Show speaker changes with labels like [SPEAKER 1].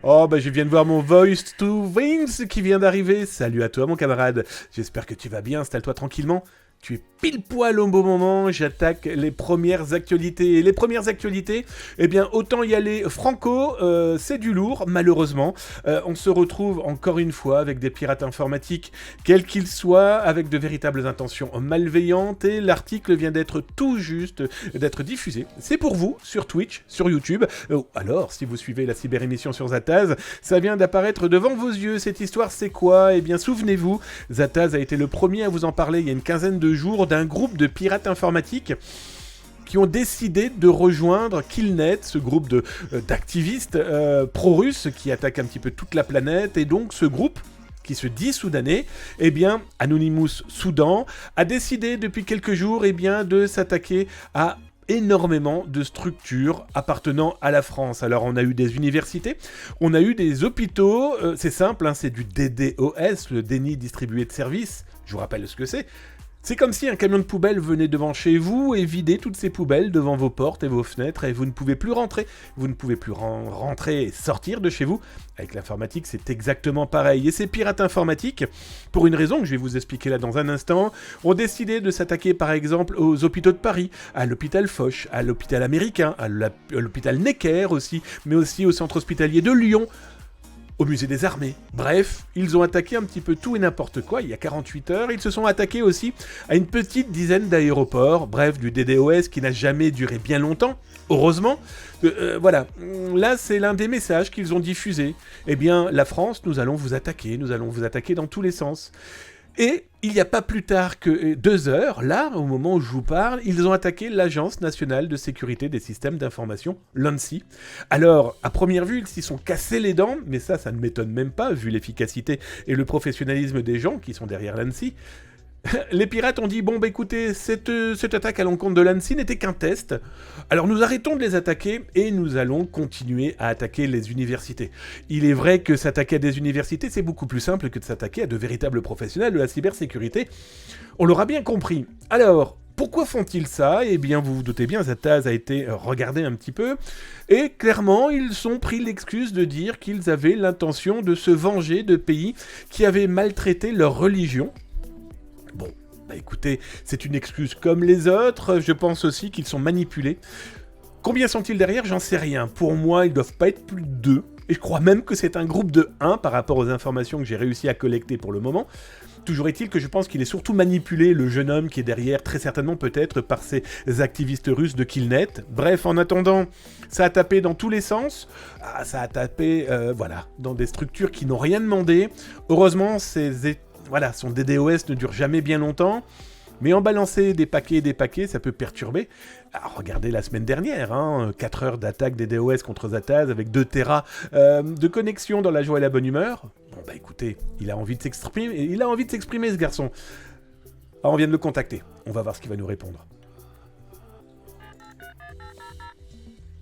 [SPEAKER 1] Oh, bah je viens de voir mon Voice to Wings qui vient d'arriver. Salut à toi mon camarade. J'espère que tu vas bien, installe-toi tranquillement. Tu es pile poil au bon moment, j'attaque les premières actualités. Et les premières actualités, eh bien, autant y aller franco, c'est du lourd, malheureusement. On se retrouve encore une fois avec des pirates informatiques, quels qu'ils soient, avec de véritables intentions malveillantes. Et l'article vient d'être tout juste d'être diffusé. C'est pour vous, sur Twitch, sur YouTube. Alors, si vous suivez la cyber-émission sur Zataz, ça vient d'apparaître devant vos yeux. Cette histoire, c'est quoi? Eh bien, souvenez-vous, Zataz a été le premier à vous en parler il y a une quinzaine de jours d'un groupe de pirates informatiques qui ont décidé de rejoindre Killnet, ce groupe d'activistes pro-russes qui attaquent un petit peu toute la planète. Et donc ce groupe, qui se dit soudanais, eh bien, Anonymous Soudan, a décidé depuis quelques jours eh bien, de s'attaquer à énormément de structures appartenant à la France. Alors on a eu des universités, on a eu des hôpitaux, c'est simple, hein, c'est du DDoS, le déni distribué de services, je vous rappelle ce que c'est. C'est comme si un camion de poubelle venait devant chez vous et vidait toutes ces poubelles devant vos portes et vos fenêtres et vous ne pouvez plus rentrer. Vous ne pouvez plus rentrer et sortir de chez vous. Avec l'informatique, c'est exactement pareil. Et ces pirates informatiques, pour une raison que je vais vous expliquer là dans un instant, ont décidé de s'attaquer par exemple aux hôpitaux de Paris, à l'hôpital Foch, à l'hôpital américain, à l'hôpital Necker aussi, mais aussi au centre hospitalier de Lyon, au musée des armées. Bref, ils ont attaqué un petit peu tout et n'importe quoi il y a 48 heures. Ils se sont attaqués aussi à une petite dizaine d'aéroports. Bref, du DDoS qui n'a jamais duré bien longtemps. Heureusement. Voilà. Là, c'est l'un des messages qu'ils ont diffusés. Eh bien, la France, nous allons vous attaquer. Nous allons vous attaquer dans tous les sens. Et il n'y a pas plus tard que 2 heures, là, au moment où je vous parle, ils ont attaqué l'Agence nationale de sécurité des systèmes d'information, l'ANSSI. Alors, à première vue, ils s'y sont cassés les dents, mais ça ne m'étonne même pas, vu l'efficacité et le professionnalisme des gens qui sont derrière l'ANSSI. Les pirates ont dit, bon bah écoutez, cette attaque à l'encontre de l'ANSSI n'était qu'un test, alors nous arrêtons de les attaquer et nous allons continuer à attaquer les universités. Il est vrai que s'attaquer à des universités, c'est beaucoup plus simple que de s'attaquer à de véritables professionnels de la cybersécurité. On l'aura bien compris. Alors, pourquoi font-ils ça? Eh bien, vous vous doutez bien, Zataz a été regardé un petit peu, et clairement, ils ont pris l'excuse de dire qu'ils avaient l'intention de se venger de pays qui avaient maltraité leur religion. Bon, bah écoutez, c'est une excuse comme les autres, je pense aussi qu'ils sont manipulés. Combien sont-ils derrière? J'en sais rien. Pour moi, ils doivent pas être plus de 2. Et je crois même que c'est un groupe de 1 par rapport aux informations que j'ai réussi à collecter pour le moment. Toujours est-il que je pense qu'il est surtout manipulé, le jeune homme qui est derrière, très certainement peut-être par ces activistes russes de Killnet. Bref, en attendant, ça a tapé dans tous les sens. Ah, ça a tapé, voilà, dans des structures qui n'ont rien demandé. Heureusement, son DDoS ne dure jamais bien longtemps. Mais en balancer des paquets, ça peut perturber. Alors, regardez la semaine dernière, 4 heures d'attaque des DOS contre Zataz avec 2 Tera de connexion dans la joie et la bonne humeur. Bon bah écoutez, il a envie de s'exprimer ce garçon. Alors on vient de le contacter, on va voir ce qu'il va nous répondre.